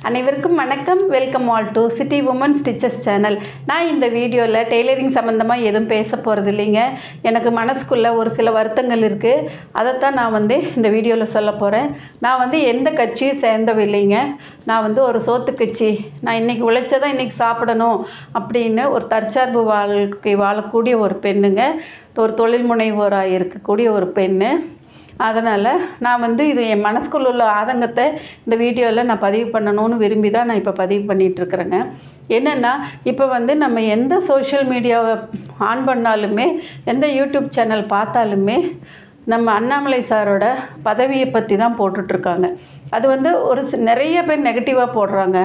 அனைவருக்கும் வணக்கம். Welcome all to city women stitches channel. நான் இந்த வீடியோவில் டெய்லரிங் சம்மந்தமாக எதுவும் பேச போகிறது இல்லைங்க. எனக்கு மனசுக்குள்ளே ஒரு சில வருத்தங்கள் இருக்குது. அதைத்தான் நான் இந்த வீடியோவில் சொல்ல போகிறேன். நான் எந்த கட்சியும் சேர்ந்தவில்லைங்க. நான் ஒரு சோத்து கட்சி, நான் இன்றைக்கி உழைச்சதான் இன்றைக்கி சாப்பிடணும் அப்படின்னு ஒரு தற்சார்பு வாழ்க்கை வாழக்கூடிய ஒரு பெண்ணுங்க. ஒரு தொழில் முனைவோராக இருக்கக்கூடிய ஒரு பெண்ணு. அதனால் நான் இது என் மனசுக்குள்ள உள்ள ஆதங்கத்தை இந்த வீடியோவில் நான் பதிவு பண்ணணும்னு விரும்பி தான் நான் இப்போ பதிவு பண்ணிகிட்ருக்குறேங்க. என்னென்னா, இப்போ நம்ம எந்த சோஷியல் மீடியாவை ஆன் பண்ணாலுமே, எந்த யூடியூப் சேனல் பார்த்தாலுமே நம்ம அண்ணாமலை சாரோட பதவியை பற்றி தான் போட்டுட்ருக்காங்க. அது ஒரு நிறைய பேர் நெகட்டிவாக போடுறாங்க,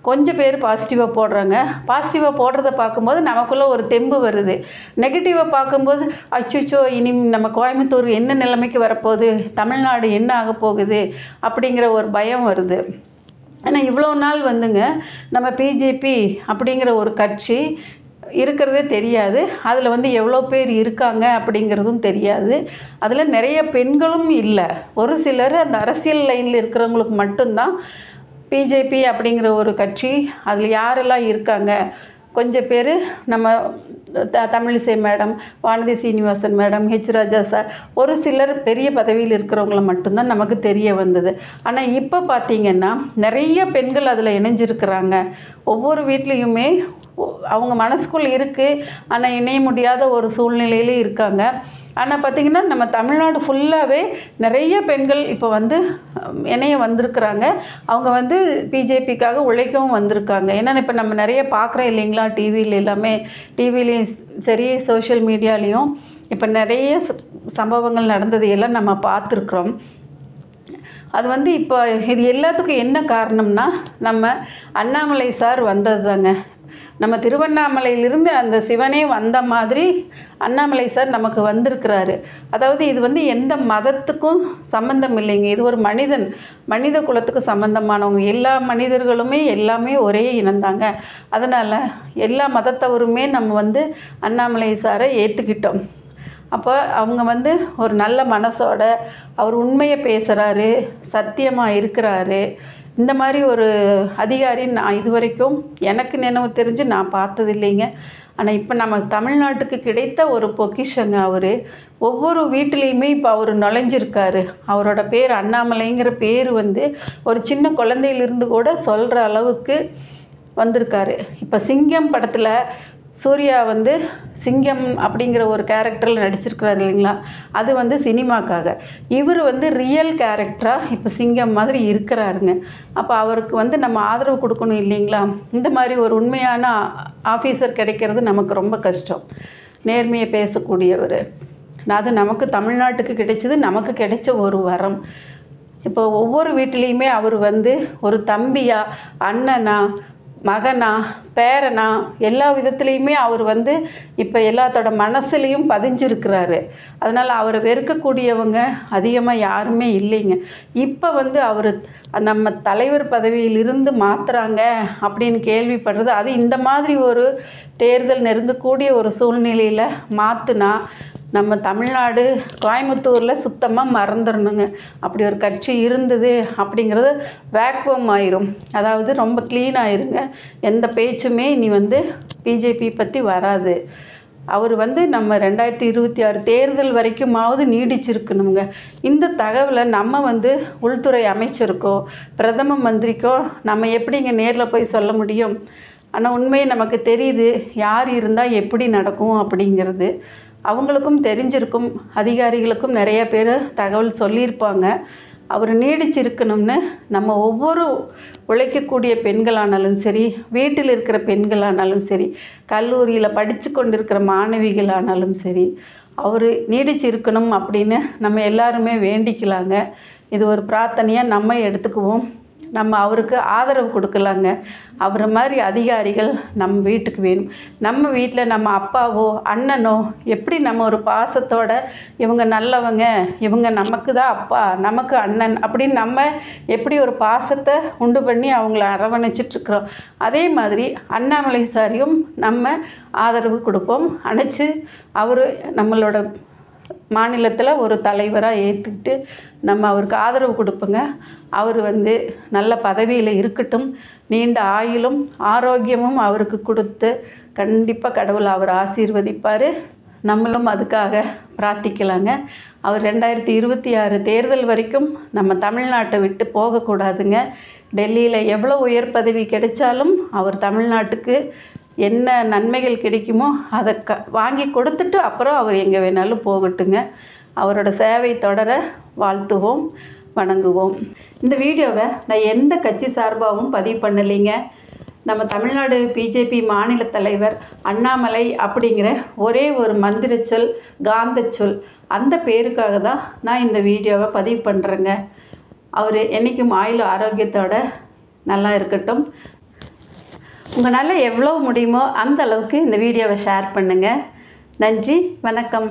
கொஞ்சம் பேர் பாசிட்டிவாக போடுறாங்க. பாசிட்டிவாக போடுறத பார்க்கும்போது நமக்குள்ளே ஒரு தெம்பு வருது. நெகட்டிவாக பார்க்கும்போது அச்சோ இனி நம்ம கோயம்புத்தூர் என்ன நிலைமைக்கு வரப்போகுது, தமிழ்நாடு என்ன ஆக போகுது அப்படிங்கிற ஒரு பயம் வருது. ஆனால் இவ்வளோ நாள் நம்ம பிஜேபி அப்படிங்கிற ஒரு கட்சி இருக்கிறதே தெரியாது. அதில் எவ்வளோ பேர் இருக்காங்க அப்படிங்கிறதும் தெரியாது. அதில் நிறைய பெண்களும் இல்லை. ஒரு சிலர் அந்த அரசியல் லைனில் இருக்கிறவங்களுக்கு மட்டும்தான் பிஜேபி அப்படிங்கிற ஒரு கட்சி. அதில் யாரெல்லாம் இருக்காங்க, கொஞ்சம் பேர் நம்ம Tamilisai madam, Vanathi Srinivasan madam, H Raja sir, ஒரு சிலர் பெரிய பதவியில் இருக்கிறவங்கள மட்டும்தான் நமக்கு தெரிய வந்தது. ஆனால் இப்போ பார்த்திங்கன்னா நிறைய பெண்கள் அதில் இணைஞ்சிருக்கிறாங்க. ஒவ்வொரு வீட்லேயுமே அவங்க மனசுக்குள் இருக்குது, ஆனால் இணைய முடியாத ஒரு சூழ்நிலையிலே இருக்காங்க. ஆனால் பார்த்திங்கன்னா நம்ம தமிழ்நாடு ஃபுல்லாகவே நிறைய பெண்கள் இப்போ இணைய வந்திருக்கிறாங்க. அவங்க பிஜேபிக்காக உழைக்கவும் வந்திருக்காங்க. ஏன்னா இப்போ நம்ம நிறைய பார்க்குறோம் இல்லைங்களா, டிவியில் எல்லாமே, டிவிலையும் சரி சோஷியல் மீடியாலேயும் இப்போ நிறைய சம்பவங்கள் நடந்தது எல்லாம் நம்ம பார்த்துருக்குறோம். அது இப்போ இது எல்லாத்துக்கும் என்ன காரணம்னா, நம்ம அண்ணாமலை சார் வந்தது தாங்க. நம்ம திருவண்ணாமலையிலிருந்து அந்த சிவனே வந்த மாதிரி அண்ணாமலை சார் நமக்கு வந்திருக்கிறாரு. அதாவது இது எந்த மதத்துக்கும் சம்பந்தம் இல்லைங்க. இது ஒரு மனித குலத்துக்கு சம்பந்தமானவங்க. எல்லா மனிதர்களுமே எல்லாமே ஒரே இனந்தாங்க. அதனால் எல்லா மதத்தவருமே நம்ம அண்ணாமலை சாரை ஏற்றுக்கிட்டோம். அப்போ அவங்க ஒரு நல்ல மனசோட அவர் உண்மையை பேசுகிறாரு, சத்தியமாக இருக்கிறாரு. இந்த மாதிரி ஒரு அதிகாரி நான் இது வரைக்கும் எனக்கு நினைவு தெரிஞ்சு நான் பார்த்தது இல்லைங்க. ஆனால் இப்போ நம்ம தமிழ்நாட்டுக்கு கிடைத்த ஒரு பொக்கிஷங்க அவர். ஒவ்வொரு வீட்டிலையுமே இப்போ அவர் நுழைஞ்சிருக்காரு. அவரோட பேர் அண்ணாமலைங்கிற பேர் ஒரு சின்ன குழந்தையிலிருந்து கூட சொல்கிற அளவுக்கு வந்திருக்காரு. இப்போ சிங்கம் படத்தில் சூர்யா சிங்கம் அப்படிங்கிற ஒரு கேரக்டரில் நடிச்சிருக்கிறாரு இல்லைங்களா, அது சினிமாக்காக. இவர் ரியல் கேரக்டராக இப்போ சிங்கம் மாதிரி இருக்கிறாருங்க. அப்போ அவருக்கு நம்ம ஆதரவு கொடுக்கணும் இல்லைங்களா. இந்த மாதிரி ஒரு உண்மையான ஆஃபீஸர் கிடைக்கிறது நமக்கு ரொம்ப கஷ்டம். நேர்மையை பேசக்கூடியவர், அது நமக்கு தமிழ்நாட்டுக்கு கிடைச்சது, நமக்கு கிடைச்ச ஒரு வரம். இப்போ ஒவ்வொரு வீட்டிலையுமே அவர் ஒரு தம்பியா, அண்ணனா, மகனா, பேரனா, எல்லா விதத்துலேயுமே அவர் இப்போ எல்லாத்தோட மனசுலேயும் பதிஞ்சிருக்கிறாரு. அதனால் அவரை வெறுக்கக்கூடியவங்க அதிகமாக யாருமே இல்லைங்க. இப்போ அவர் நம்ம தலைவர் பதவியிலிருந்து மாற்றுறாங்க அப்படின்னு கேள்விப்படுறது, அது இந்த மாதிரி ஒரு தேர்தல் நெருங்கக்கூடிய ஒரு சூழ்நிலையில் மாற்றுனா நம்ம தமிழ்நாடு கோயம்புத்தூரில் சுத்தமாக மறந்துடணுங்க. அப்படி ஒரு கட்சி இருந்தது அப்படிங்கிறது வேக்வம் ஆயிரும். அதாவது ரொம்ப க்ளீன் ஆயிருங்க. எந்த பேச்சுமே இனி பிஜேபி பற்றி வராது. அவர் நம்ம 2026 தேர்தல் வரைக்குமாவது நீடிச்சிருக்கணுங்க. இந்த தகவலை நம்ம உள்துறை அமைச்சருக்கோ பிரதம மந்திரிக்கோ நம்ம எப்படிங்க நேரில் போய் சொல்ல முடியும்? ஆனால் உண்மையை நமக்கு தெரியுது, யார் இருந்தால் எப்படி நடக்கும் அப்படிங்கிறது. அவங்களுக்கும் தெரிஞ்சிருக்கும், அதிகாரிகளுக்கும் நிறைய பேர் தகவல் சொல்லியிருப்பாங்க. அவர் நீடிச்சிருக்கணும்னு நம்ம ஒவ்வொரு உழைக்கக்கூடிய பெண்களானாலும் சரி, வீட்டில் இருக்கிற பெண்களானாலும் சரி, கல்லூரியில் படித்து கொண்டிருக்கிற மாணவிகளானாலும் சரி, அவர் நீடிச்சிருக்கணும் அப்படின்னு நம்ம எல்லாருமே வேண்டிக்கலாங்க. இது ஒரு பிரார்த்தனையாக நம்ம எடுத்துக்குவோம். நம்ம அவருக்கு ஆதரவு கொடுக்கலாங்க. அவரை மாதிரி அதிகாரிகள் நம்ம வீட்டுக்கு வேணும். நம்ம வீட்டில் நம்ம அப்பாவோ அண்ணனோ எப்படி நம்ம ஒரு பாசத்தோட இவங்க நல்லவங்க, இவங்க நமக்கு தான் அப்பா, நமக்கு அண்ணன் அப்படின்னு நம்ம எப்படி ஒரு பாசத்தை உண்டு பண்ணி அவங்கள அரவணைச்சிட்ருக்குறோம், அதே மாதிரி அண்ணாமலை சாரையும் நம்ம ஆதரவு கொடுப்போம். அணைச்சி அவர் நம்மளோட மாநிலத்தில் ஒரு தலைவராக ஏற்றுக்கிட்டு நம்ம அவருக்கு ஆதரவு கொடுப்போங்க. அவர் வந்து நல்ல பதவியில் இருக்கட்டும், நீண்ட ஆயுளும் ஆரோக்கியமும் அவருக்கு கொடுத்து கண்டிப்பாக கடவுள் அவர் ஆசீர்வதிப்பார். நம்மளும் அதுக்காக பிரார்த்திக்கலாங்க. அவர் 2026 தேர்தல் வரைக்கும் நம்ம தமிழ்நாட்டை விட்டு போகக்கூடாதுங்க. டெல்லியில் எவ்வளோ உயர் பதவி கிடைச்சாலும் அவர் தமிழ்நாட்டுக்கு என்ன நன்மைகள் கிடைக்குமோ அதை வாங்கி கொடுத்துட்டு அப்புறம் அவர் எங்கே வேணாலும் போகட்டுங்க. அவரோட சேவை தொடர வாழ்த்துவோம், வணங்குவோம். இந்த வீடியோவை நான் எந்த கட்சி சார்பாகவும் பதிவு பண்ணலைங்க. நம்ம தமிழ்நாடு பிஜேபி மாநில தலைவர் அண்ணாமலை அப்படிங்கிற ஒரே ஒரு மந்திர சொல், காந்த சொல், அந்த பேருக்காக தான் நான் இந்த வீடியோவை பதிவு பண்ணுறேங்க. அவர் என்றைக்கும் ஆயுள் ஆரோக்கியத்தோட நல்லா இருக்கட்டும். உங்களால் எவ்வளோ முடியுமோ அந்த அளவுக்கு இந்த வீடியோவை ஷேர் பண்ணுங்கள். நன்றி, வணக்கம்.